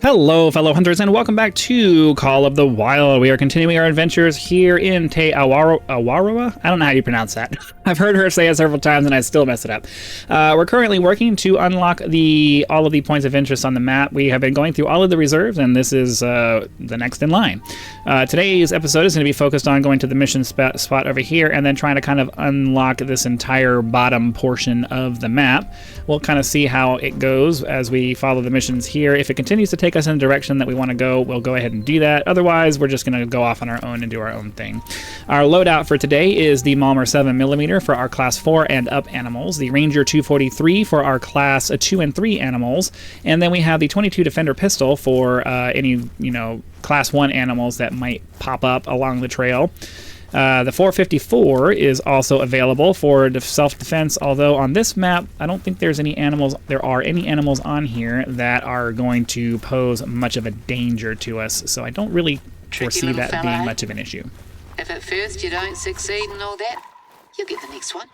Hello, fellow hunters, and welcome back to Call of the Wild. We are continuing our adventures here in Awaroa? I don't know how you pronounce that. I've heard her say it several times, and I still mess it up. We're currently working to unlock all of the points of interest on the map. We have been going through all of the reserves, and this is the next in line. Today's episode is going to be focused on going to the mission spot over here, and then trying to kind of unlock this entire bottom portion of the map. We'll kind of see how it goes as we follow the missions here. If it continues to take us in the direction that we want to go, we'll go ahead and do that. Otherwise, we're just going to go off on our own and do our own thing. Our loadout for today is the Malmer 7mm for our class 4 and up animals, the Ranger 243 for our class 2 and 3 animals, and then we have the 22 Defender pistol for any, class 1 animals that might pop up along the trail. The 454 is also available for self-defense, although on this map, I don't think there are any animals on here that are going to pose much of a danger to us, so I don't really foresee that being much of an issue. If at first you don't succeed and all that, you'll get the next one.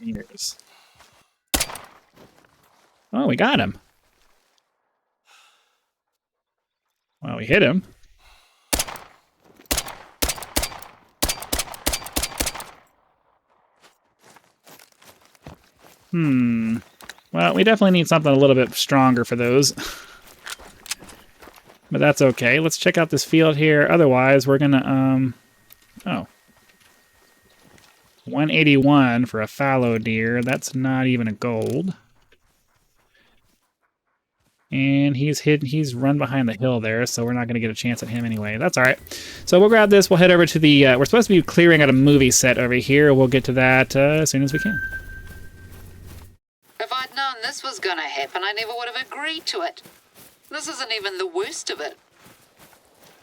Meters. Oh, we got him. Well, we hit him. Well, we definitely need something a little bit stronger for those. But that's okay. Let's check out this field here. Otherwise, we're gonna, 181 for a fallow deer. That's not even a gold. And he's run behind the hill there, so we're not going to get a chance at him anyway. That's all right. So we'll grab this. We'll head over to the... we're supposed to be clearing out a movie set over here. We'll get to that as soon as we can. If I'd known this was going to happen, I never would have agreed to it. This isn't even the worst of it.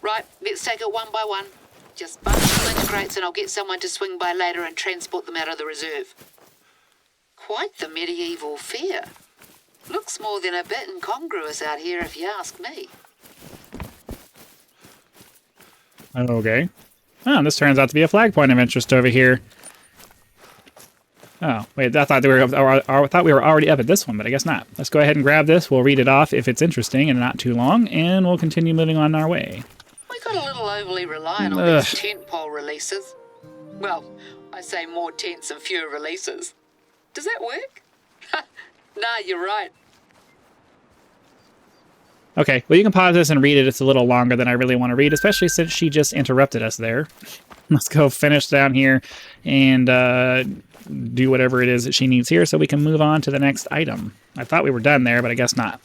Right, let's take it one by one. Just bunch the lynch crates and I'll get someone to swing by later and transport them out of the reserve. Quite the medieval fair. Looks more than a bit incongruous out here, if you ask me. Okay. Oh, this turns out to be a flag point of interest over here. Oh, wait, I thought we were already up at this one, but I guess not. Let's go ahead and grab this. We'll read it off if it's interesting and not too long, and we'll continue moving on our way. We got a little overly reliant on these tent pole releases. Well, I say more tents and fewer releases. Does that work? Nah, you're right. Okay, well, you can pause this and read it. It's a little longer than I really want to read, especially since she just interrupted us there. Let's go finish down here and do whatever it is that she needs here so we can move on to the next item. I thought we were done there, but I guess not.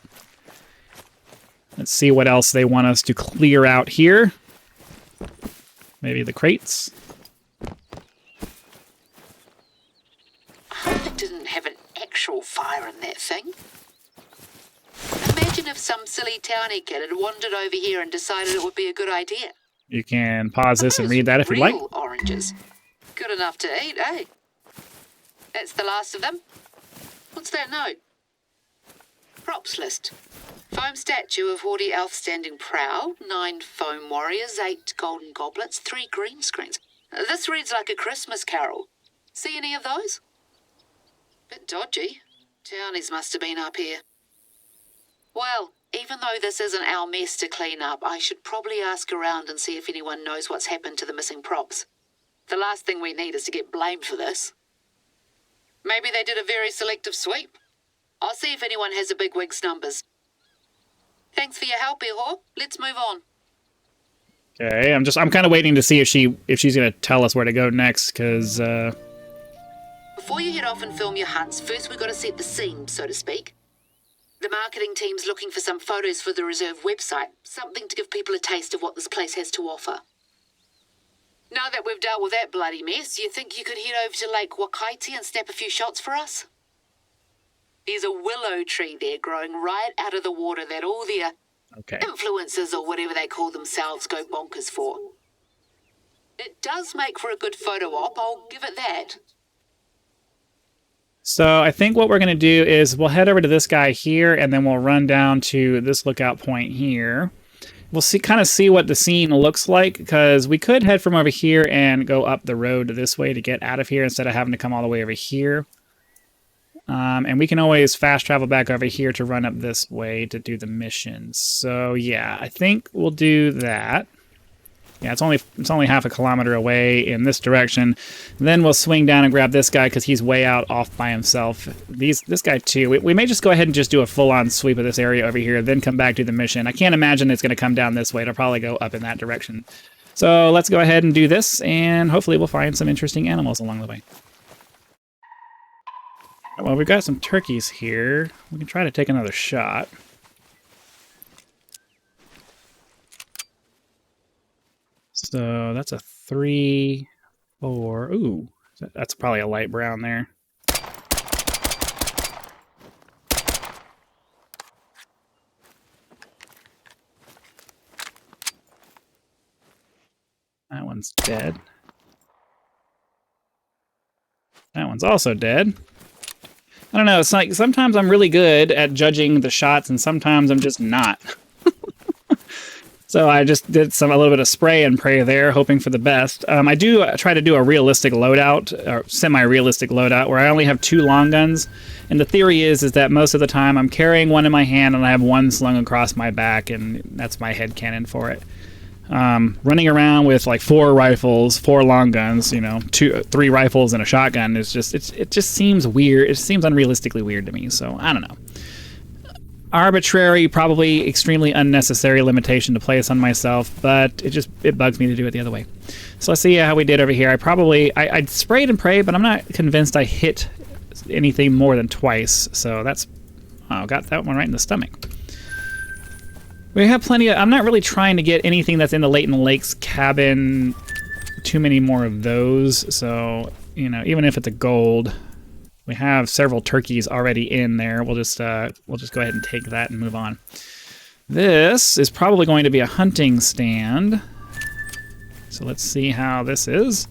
Let's see what else they want us to clear out here. Maybe the crates. I hope it didn't have an actual fire in that thing. Imagine if some silly townie kid had wandered over here and decided it would be a good idea. You can pause this and read that if you'd like. Oranges. Good enough to eat, eh? That's the last of them. What's that note? Props list. Foam statue of haughty elf standing proud, 9 foam warriors, 8 golden goblets, 3 green screens. This reads like a Christmas carol. See any of those? Bit dodgy. Townies must have been up here. Well, even though this isn't our mess to clean up, I should probably ask around and see if anyone knows what's happened to the missing props. The last thing we need is to get blamed for this. Maybe they did a very selective sweep. I'll see if anyone has a bigwig's numbers. Thanks for your help, Ihor. Let's move on. Okay, I'm kind of waiting to see if she's going to tell us where to go next, because Before you head off and film your hunts, first we've got to set the scene, so to speak. The marketing team's looking for some photos for the reserve website, something to give people a taste of what this place has to offer. Now that we've dealt with that bloody mess, you think you could head over to Lake Wakaiti and snap a few shots for us? There's a willow tree there growing right out of the water that all the influencers or whatever they call themselves go bonkers for. It does make for a good photo op, I'll give it that. So I think what we're going to do is we'll head over to this guy here, and then we'll run down to this lookout point here. we'll kind of see what the scene looks like, because we could head from over here and go up the road this way to get out of here instead of having to come all the way over here. And we can always fast travel back over here to run up this way to do the mission. So yeah, I think we'll do that. Yeah, it's only half a kilometer away in this direction. Then we'll swing down and grab this guy because he's way out off by himself. This guy too. We may just go ahead and just do a full-on sweep of this area over here, then come back to the mission. I can't imagine it's going to come down this way. It'll probably go up in that direction. So let's go ahead and do this, and hopefully we'll find some interesting animals along the way. Well, we've got some turkeys here. We can try to take another shot. So that's a 3, 4. Ooh, that's probably a light brown there. That one's dead. That one's also dead. I don't know, it's like sometimes I'm really good at judging the shots and sometimes I'm just not. So I just did a little bit of spray and pray there, hoping for the best. I do try to do a realistic loadout, or semi-realistic loadout, where I only have 2 long guns. And the theory is that most of the time I'm carrying one in my hand and I have one slung across my back, and that's my head cannon for it. Running around with like 4 rifles, 4 long guns, you know, 3 rifles and a shotgun is just, it just seems weird. It seems unrealistically weird to me. So I don't know. Arbitrary, probably extremely unnecessary limitation to place on myself, but it bugs me to do it the other way. So let's see how we did over here. I sprayed and prayed, but I'm not convinced I hit anything more than twice. So that's, oh, got that one right in the stomach. We have plenty of, I'm not really trying to get anything that's in the Leighton Lakes cabin, too many more of those. So, you know, even if it's a gold, we have several turkeys already in there. We'll just go ahead and take that and move on. This is probably going to be a hunting stand. So let's see how this is.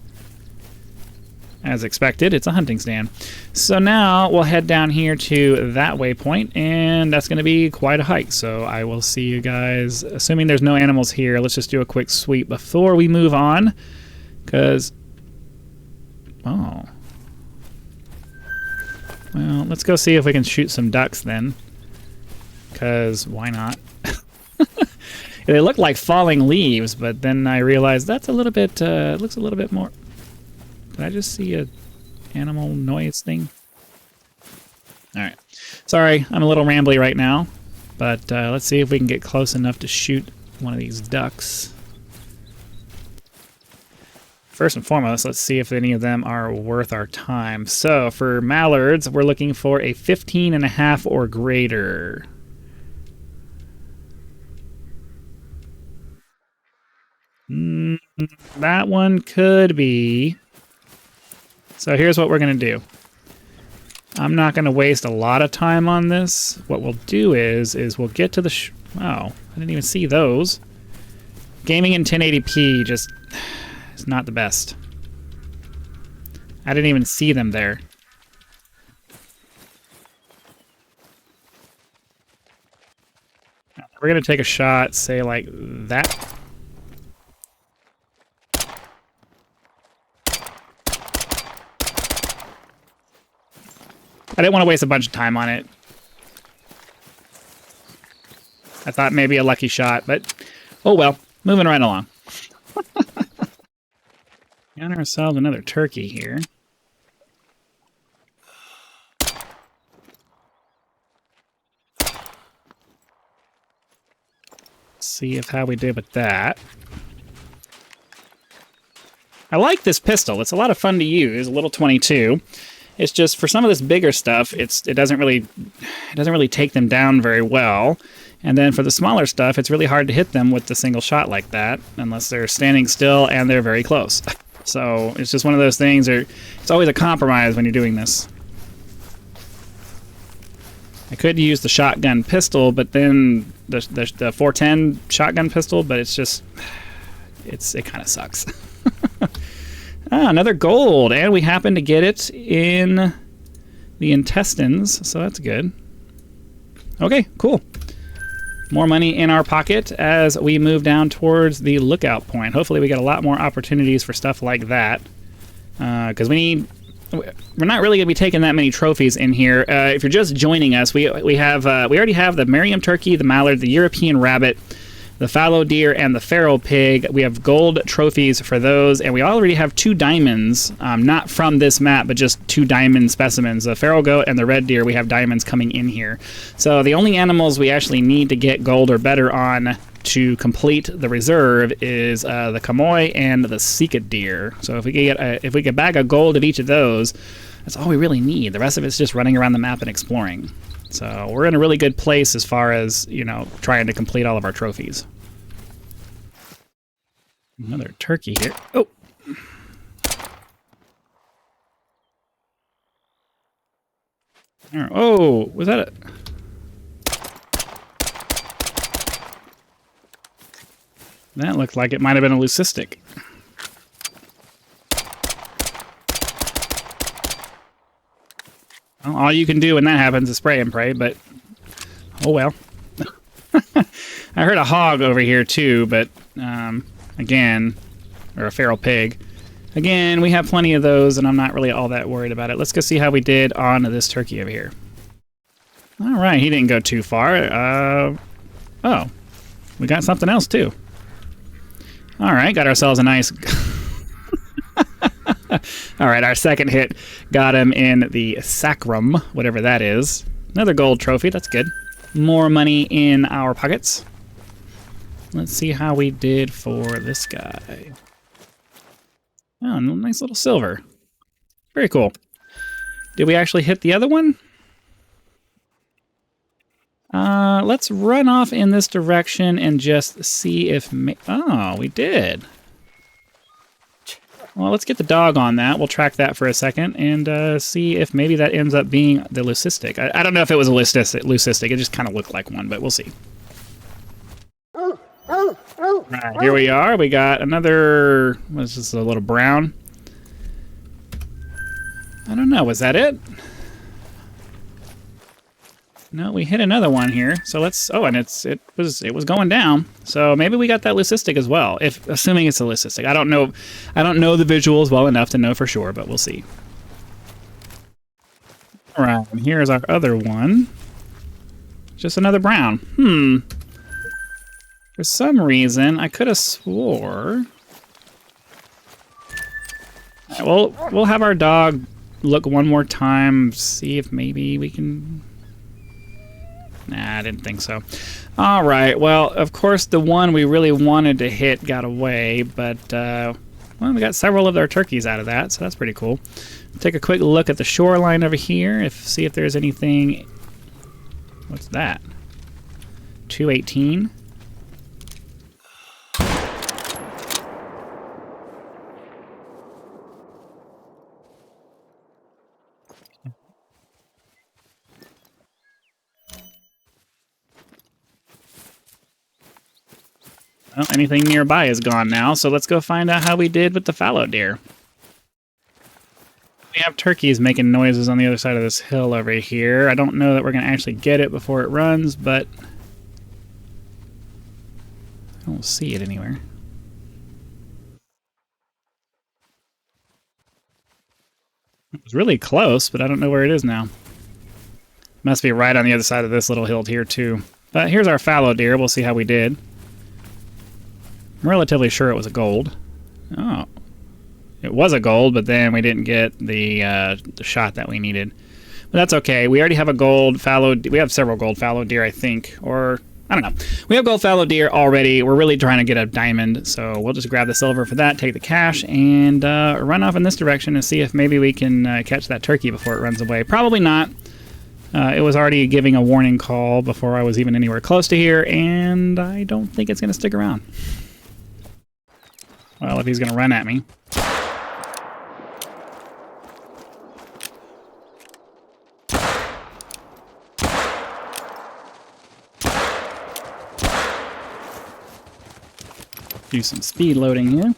As expected, it's a hunting stand. So now we'll head down here to that waypoint, and that's going to be quite a hike. So I will see you guys, assuming there's no animals here. Let's just do a quick sweep before we move on, because, oh. Well, let's go see if we can shoot some ducks then, because why not? They look like falling leaves, but then I realized that's a little bit, looks a little bit more. Did I just see a animal noise thing? All right. Sorry, I'm a little rambly right now, but let's see if we can get close enough to shoot one of these ducks. First and foremost, let's see if any of them are worth our time. So for mallards, we're looking for a 15.5 or greater. That one could be. So here's what we're going to do. I'm not going to waste a lot of time on this. What we'll do is we'll get to the... wow, I didn't even see those. Gaming in 1080p just is not the best. I didn't even see them there. We're going to take a shot, say like that. I didn't want to waste a bunch of time on it. I thought maybe a lucky shot, but oh well. Moving right along. Got ourselves another turkey here. See how we did with that. I like this pistol. It's a lot of fun to use. A little 22. It's just for some of this bigger stuff, it doesn't really take them down very well. And then for the smaller stuff, it's really hard to hit them with the single shot like that, unless they're standing still and they're very close. So it's just one of those things. It's always a compromise when you're doing this. I could use the shotgun pistol, but then the 410 shotgun pistol, but it's just it kind of sucks. Another gold, and we happen to get it in the intestines, so that's good. Okay, cool. more money in our pocket as we move down towards the lookout point. Hopefully we get a lot more opportunities for stuff like that. Because we're not really going to be taking that many trophies in here. If you're just joining us, we already have the Merriam turkey, the mallard, the European rabbit, the fallow deer, and the feral pig. We have gold trophies for those, and we already have 2 diamonds, not from this map, but just 2 diamond specimens. The feral goat and the red deer, we have diamonds coming in here. So the only animals we actually need to get gold or better on to complete the reserve is the chamois and the sika deer. So if we get a bag of gold at each of those, that's all we really need. The rest of it's just running around the map and exploring. So we're in a really good place as far as, you know, trying to complete all of our trophies. Another turkey here. Oh! Oh, was that it? That looked like it might have been a leucistic. Well, all you can do when that happens is spray and pray, but oh well. I heard a hog over here too, but again, or a feral pig. Again, we have plenty of those, and I'm not really all that worried about it. Let's go see how we did on this turkey over here. All right, he didn't go too far. Oh, we got something else too. All right, got ourselves a nice... All right, our second hit got him in the sacrum, whatever that is. Another gold trophy, that's good. More money in our pockets. Let's see how we did for this guy. Oh, nice little silver. Very cool. Did we actually hit the other one? Let's run off in this direction and just see if... Oh, we did. Well, let's get the dog on that. We'll track that for a second and see if maybe that ends up being the leucistic. I don't know if it was a leucistic. It just kind of looked like one, but we'll see. Right, here we are. We got another... What's this, a little brown? I don't know. Was that it? No, we hit another one here. So let's... Oh, and it was going down. So maybe we got that leucistic as well. Assuming it's a leucistic. I don't know the visuals well enough to know for sure, but we'll see. All right, and here's our other one. Just another brown. For some reason, I could have swore... Right, well, we'll have our dog look one more time, see if maybe we can... Nah, I didn't think so. All right, well, of course, the one we really wanted to hit got away, but, well, we got several of our turkeys out of that, so that's pretty cool. Take a quick look at the shoreline over here, see if there's anything... What's that? 218? Well, anything nearby is gone now, so let's go find out how we did with the fallow deer. We have turkeys making noises on the other side of this hill over here. I don't know that we're going to actually get it before it runs, but I don't see it anywhere. It was really close, but I don't know where it is now. Must be right on the other side of this little hill here, too. But here's our fallow deer. We'll see how we did. I'm relatively sure it was a gold. Oh. It was a gold, but then we didn't get the shot that we needed. But that's okay. We already have a gold fallow... We have several gold fallow deer, I think. Or, I don't know. We have gold fallow deer already. We're really trying to get a diamond, so we'll just grab the silver for that, take the cash, and run off in this direction and see if maybe we can catch that turkey before it runs away. Probably not. It was already giving a warning call before I was even anywhere close to here, and I don't think it's going to stick around. Well, if he's going to run at me. Do some speed loading here.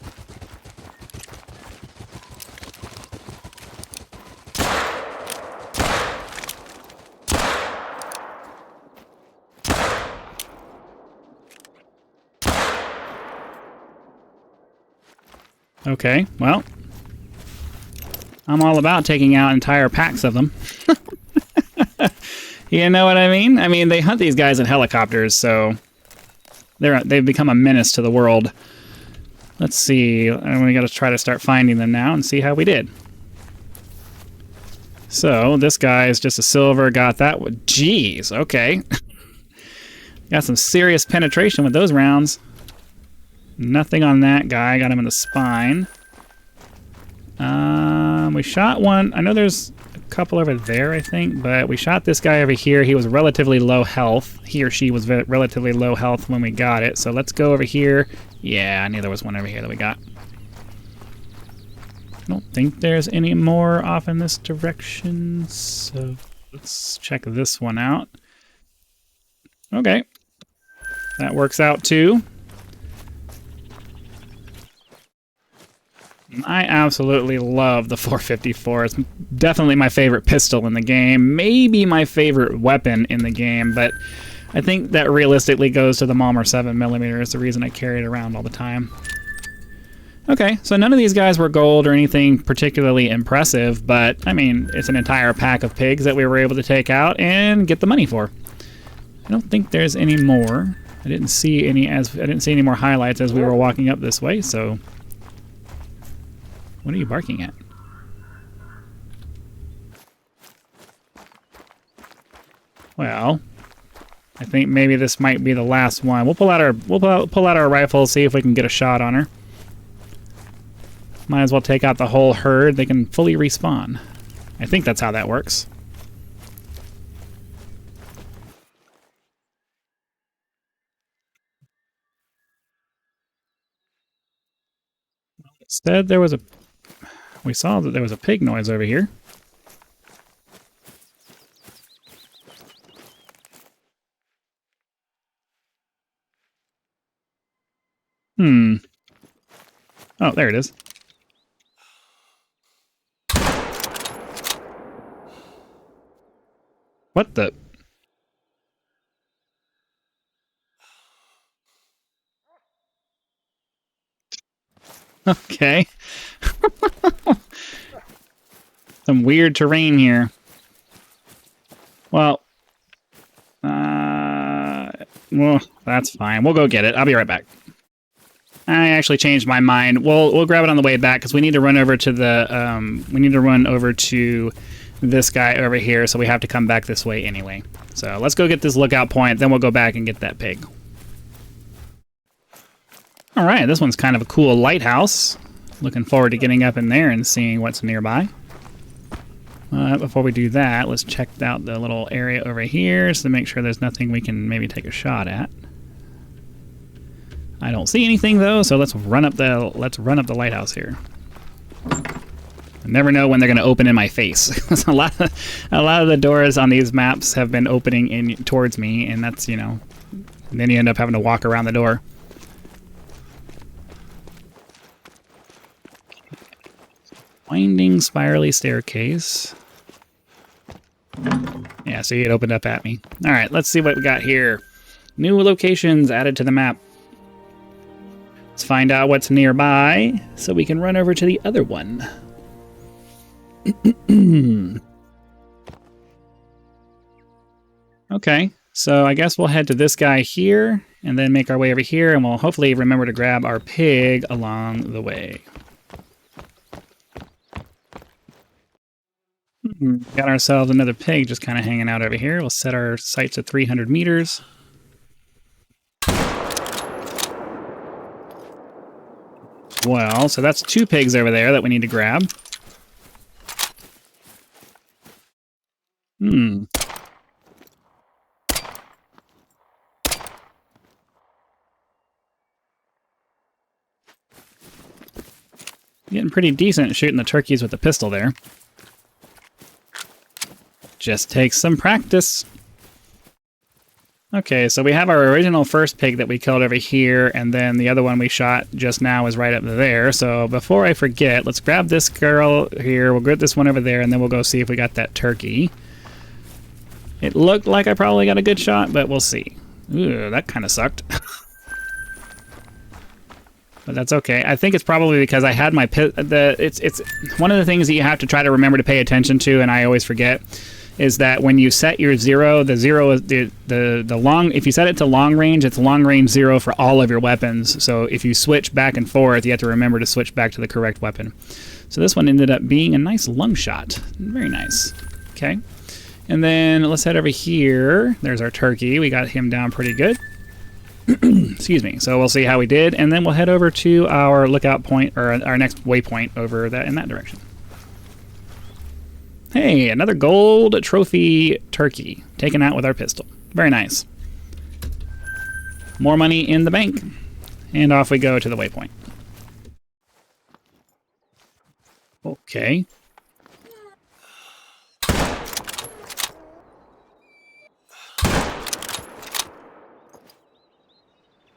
Okay, well, I'm all about taking out entire packs of them. You know what I mean? I mean, they hunt these guys in helicopters, so they've become a menace to the world. Let's see, and we got to try to start finding them now and see how we did. So this guy is just a silver, got that one. Jeez, okay. Got some serious penetration with those rounds. Nothing on that guy, got him in the spine. We shot one, I know there's a couple over there, I think, but we shot this guy over here. He was relatively low health. He or she was relatively low health when we got it. So let's go over here. Yeah, I knew there was one over here that we got. I don't think there's any more off in this direction, so let's check this one out. Okay. That works out too. I absolutely love the 454. It's definitely my favorite pistol in the game. Maybe my favorite weapon in the game, but I think that realistically goes to the Malmer 7mm. It's the reason I carry it around all the time. Okay, so none of these guys were gold or anything particularly impressive, but I mean, it's an entire pack of pigs that we were able to take out and get the money for. I don't think there's any more. I didn't see any more highlights as we were walking up this way, so what are you barking at? Well, I think maybe this might be the last one. We'll pull out our rifle, see if we can get a shot on her. Might as well take out the whole herd. They can fully respawn. I think that's how that works. Instead, we saw that there was a pig noise over here. Oh, there it is. What the? Okay. Some weird terrain here. Well, that's fine. We'll go get it. I'll be right back. I actually changed my mind. We'll grab it on the way back because we need to run over to this guy over here, so we have to come back this way anyway. So let's go get this lookout point, then we'll go back and get that pig. All right, this one's kind of a cool lighthouse. Looking forward to getting up in there and seeing what's nearby. Before we do that, let's check out the little area over here so to make sure there's nothing we can maybe take a shot at. I don't see anything though, so let's run up the lighthouse here. I never know when they're going to open in my face. a lot of the doors on these maps have been opening in towards me, and that's, you know, and then you end up having to walk around the door. Winding spirally staircase. Yeah, see, it opened up at me. All right, let's see what we got here. New locations added to the map. Let's find out what's nearby so we can run over to the other one. Okay, so I guess we'll head to this guy here and then make our way over here, and we'll hopefully remember to grab our pig along the way. Got ourselves another pig just kind of hanging out over here. We'll set our sights at 300 meters. Well, so that's 2 pigs over there that we need to grab. Getting pretty decent at shooting the turkeys with the pistol there. Just takes some practice. Okay, so we have our original first pig that we killed over here, and then the other one we shot just now is right up there. So before I forget, let's grab this girl here, we'll get this one over there, and then we'll go see if we got that turkey. It looked like I probably got a good shot, but we'll see. Ooh, that kind of sucked. But that's okay. I think it's probably because I had my it's one of the things that you have to try to remember to pay attention to, and I always forget, is that when you set your zero, the zero is the long. If you set it to long range, it's long range 0 for all of your weapons. So if you switch back and forth, you have to remember to switch back to the correct weapon. So this one ended up being a nice lung shot. Very nice. Okay. And then let's head over here. There's our turkey. We got him down pretty good. Excuse me. So we'll see how we did, and then we'll head over to our lookout point, or our next waypoint over that in that direction. Hey, another gold trophy turkey taken out with our pistol. Very nice. More money in the bank, and off we go to the waypoint. Okay.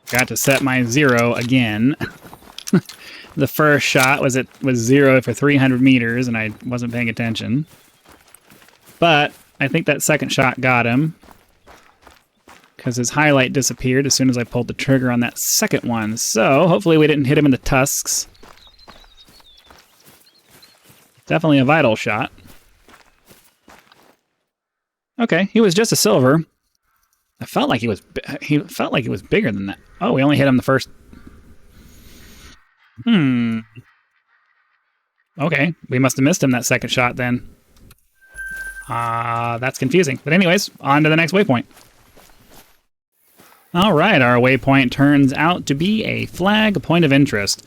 Got to set my 0 again. The first shot was 0 for 300 meters, and I wasn't paying attention. But I think that second shot got him, because his highlight disappeared as soon as I pulled the trigger on that second one. So hopefully we didn't hit him in the tusks. Definitely a vital shot. Okay, he was just a silver. I felt like he was bigger than that. Oh, we only hit him the first. Okay, we must have missed him that second shot then. That's confusing. But anyways, on to the next waypoint. All right, our waypoint turns out to be a flag point of interest.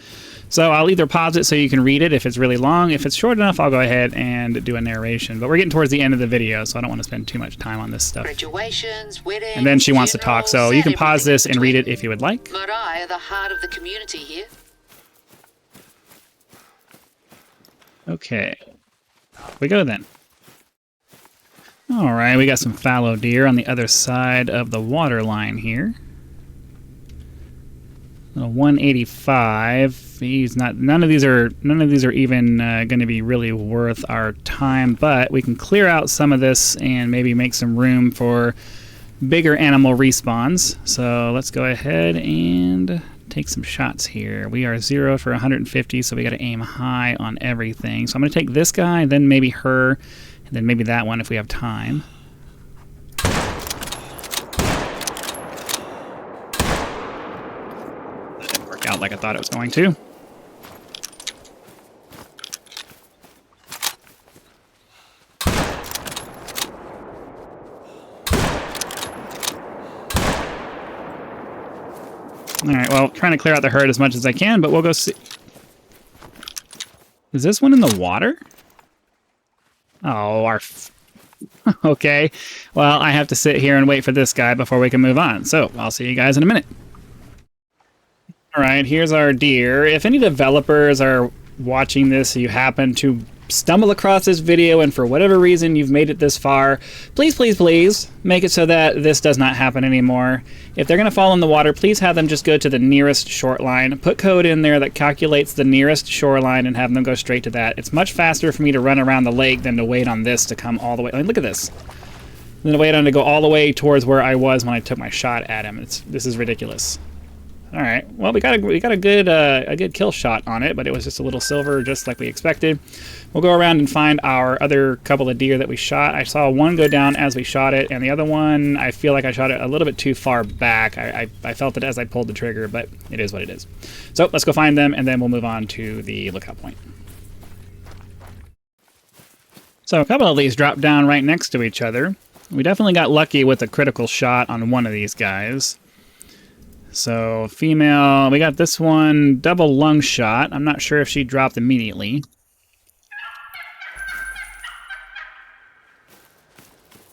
So I'll either pause it so you can read it if it's really long. If it's short enough, I'll go ahead and do a narration. But we're getting towards the end of the video, so I don't want to spend too much time on this stuff. Graduations, weddings, and then she wants to talk, so you can pause this and read it if you would like. Marae are the heart of the community here. Okay, we go then. All right, we got some fallow deer on the other side of the water line here. 185. He's not. None of these are even going to be really worth our time. But we can clear out some of this and maybe make some room for bigger animal respawns. So let's go ahead and take some shots here. We are 0 for 150, so we got to aim high on everything. So I'm going to take this guy, then maybe her, and then maybe that one if we have time. Out like I thought it was going to. Alright, well, trying to clear out the herd as much as I can, but we'll go see. Is this one in the water? Oh, okay. Well, I have to sit here and wait for this guy before we can move on. So, I'll see you guys in a minute. Alright, here's our deer. If any developers are watching this, you happen to stumble across this video and for whatever reason you've made it this far, please, please, please make it so that this does not happen anymore. If they're going to fall in the water, please have them just go to the nearest shoreline. Put code in there that calculates the nearest shoreline and have them go straight to that. It's much faster for me to run around the lake than to wait on this to come all the way. I mean, look at this. Then to wait on to go all the way towards where I was when I took my shot at him. This is ridiculous. All right. Well, we got a good kill shot on it, but it was just a little silver, just like we expected. We'll go around and find our other couple of deer that we shot. I saw one go down as we shot it, and the other one, I feel like I shot it a little bit too far back. I felt it as I pulled the trigger, but it is what it is. So let's go find them, and then we'll move on to the lookout point. So a couple of these dropped down right next to each other. We definitely got lucky with a critical shot on one of these guys. So, female, we got this one, double lung shot. I'm not sure if she dropped immediately.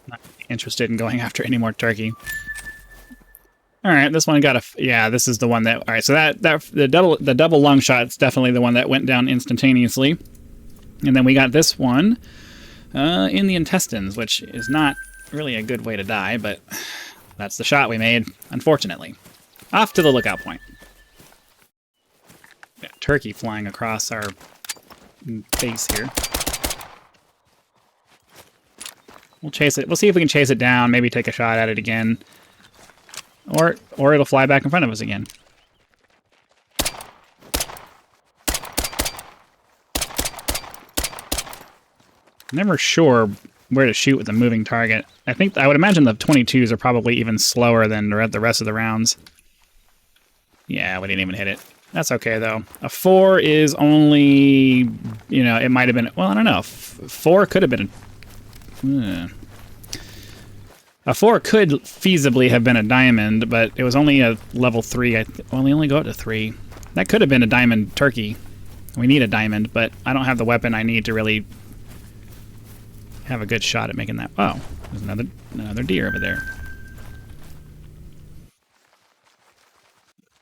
Not interested in going after any more turkey. Alright, this one got yeah, this is the one that, alright, so the double lung shot's definitely the one that went down instantaneously. And then we got this one in the intestines, which is not really a good way to die, but that's the shot we made, unfortunately. Off to the lookout point. Got turkey flying across our base here. We'll chase it. We'll see if we can chase it down, maybe take a shot at it again. Or it'll fly back in front of us again. Never sure where to shoot with a moving target. I would imagine the 22s are probably even slower than the rest of the rounds. Yeah, we didn't even hit it. That's okay, though. A 4 is only, you know, it might have been, well, I don't know. 4 could have been a 4 could feasibly have been a diamond, but it was only a level 3. Well, we only go up to 3. That could have been a diamond turkey. We need a diamond, but I don't have the weapon I need to really have a good shot at making that. Oh, there's another deer over there.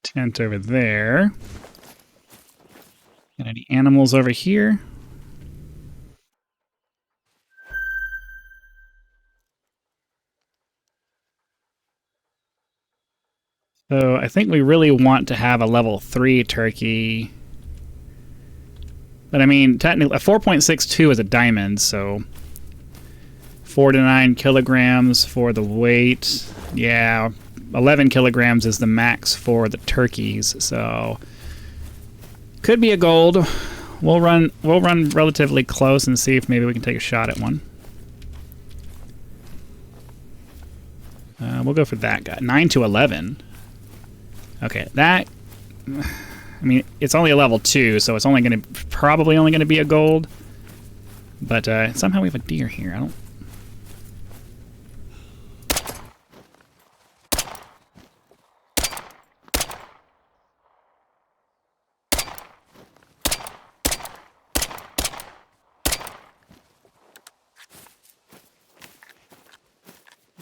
Tent over there. Got any animals over here? So I think we really want to have a level 3 turkey. But I mean, technically, a 4.62 is a diamond, so 4 to 9 kilograms for the weight. Yeah, 11 kilograms is the max for the turkeys, so could be a gold. We'll run relatively close and see if maybe we can take a shot at one. We'll go for that guy. 9 to 11. Okay, that. I mean, it's only a level 2, so it's probably only gonna be a gold. But somehow we have a deer here. I don't.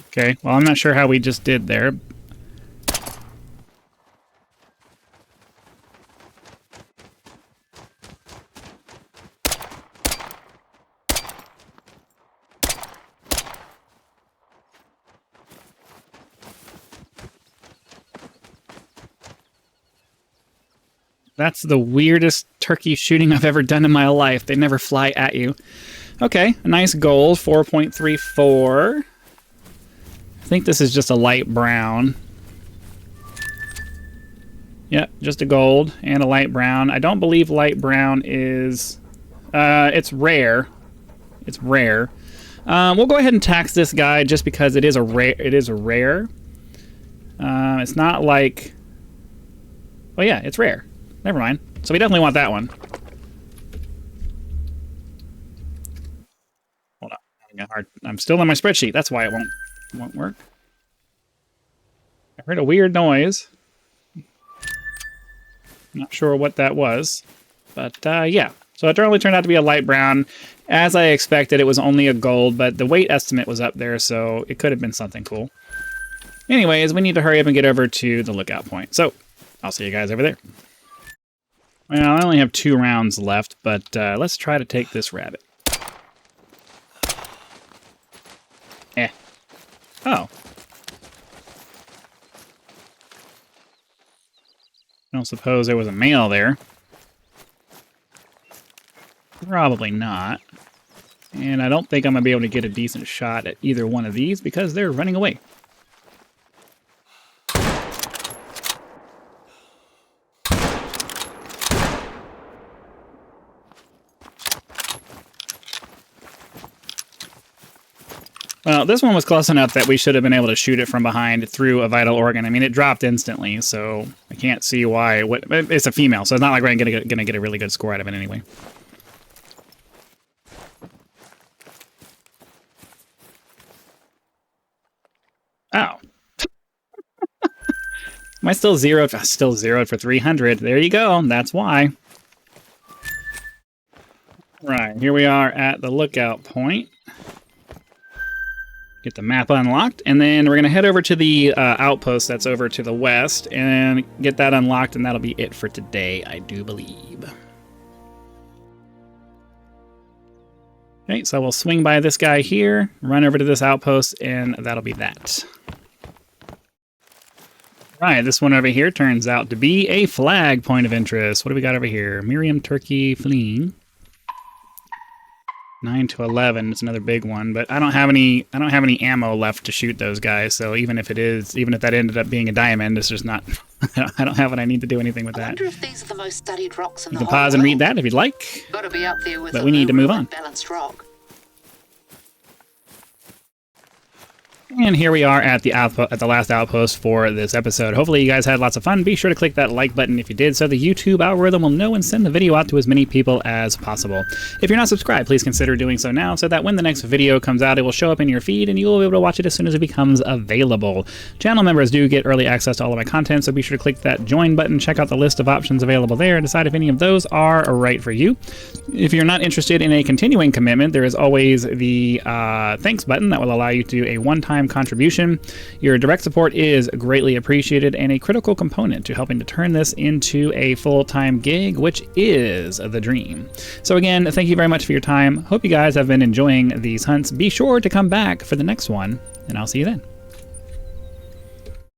Okay, well, I'm not sure how we just did there. That's the weirdest turkey shooting I've ever done in my life. They never fly at you. Okay, a nice gold, 4.34. I think this is just a light brown. Yep, just a gold and a light brown. I don't believe light brown is... it's rare. It's rare. We'll go ahead and tax this guy just because it is a rare. It's not like... Oh yeah, it's rare. Never mind. So we definitely want that one. Hold on. I'm still on my spreadsheet. That's why it won't work. I heard a weird noise. Not sure what that was. But yeah. So it only turned out to be a light brown. As I expected, it was only a gold, but the weight estimate was up there, so it could have been something cool. Anyways, we need to hurry up and get over to the lookout point. So I'll see you guys over there. Well, I only have 2 rounds left, but let's try to take this rabbit. Oh. I don't suppose there was a male there. Probably not. And I don't think I'm going to be able to get a decent shot at either one of these because they're running away. Well, this one was close enough that we should have been able to shoot it from behind through a vital organ. I mean, it dropped instantly, so I can't see why. It's a female, so it's not like we're going to get a really good score out of it anyway. Oh. Am I still zeroed? Still zeroed for 300. There you go. That's why. Right, here we are at the lookout point. Get the map unlocked, and then we're going to head over to the outpost that's over to the west and get that unlocked, and that'll be it for today, I do believe. Okay, so we'll swing by this guy here, run over to this outpost, and that'll be that. Right, this one over here turns out to be a flag point of interest. What do we got over here? Miriam Turkey fleeing. 9 to 11. It's another big one, but I don't have any ammo left to shoot those guys. So even if that ended up being a diamond, it's just not. I don't have what I need to do anything with that. I wonder if these are the most studied rocks in You the can whole pause and read world. that if you'd like. Got to be up there with But we need to move on. balanced rock. And here we are at the last outpost for this episode. Hopefully you guys had lots of fun. Be sure to click that like button if you did, so the YouTube algorithm will know and send the video out to as many people as possible. If you're not subscribed, please consider doing so now, so that when the next video comes out, it will show up in your feed and you will be able to watch it as soon as it becomes available. Channel members do get early access to all of my content, so be sure to click that join button, check out the list of options available there, and decide if any of those are right for you. If you're not interested in a continuing commitment, there is always the thanks button that will allow you to do a one-time contribution. Your direct support is greatly appreciated and a critical component to helping to turn this into a full-time gig, which is the dream. So again, thank you very much for your time. Hope you guys have been enjoying these hunts. Be sure to come back for the next one, and I'll see you then.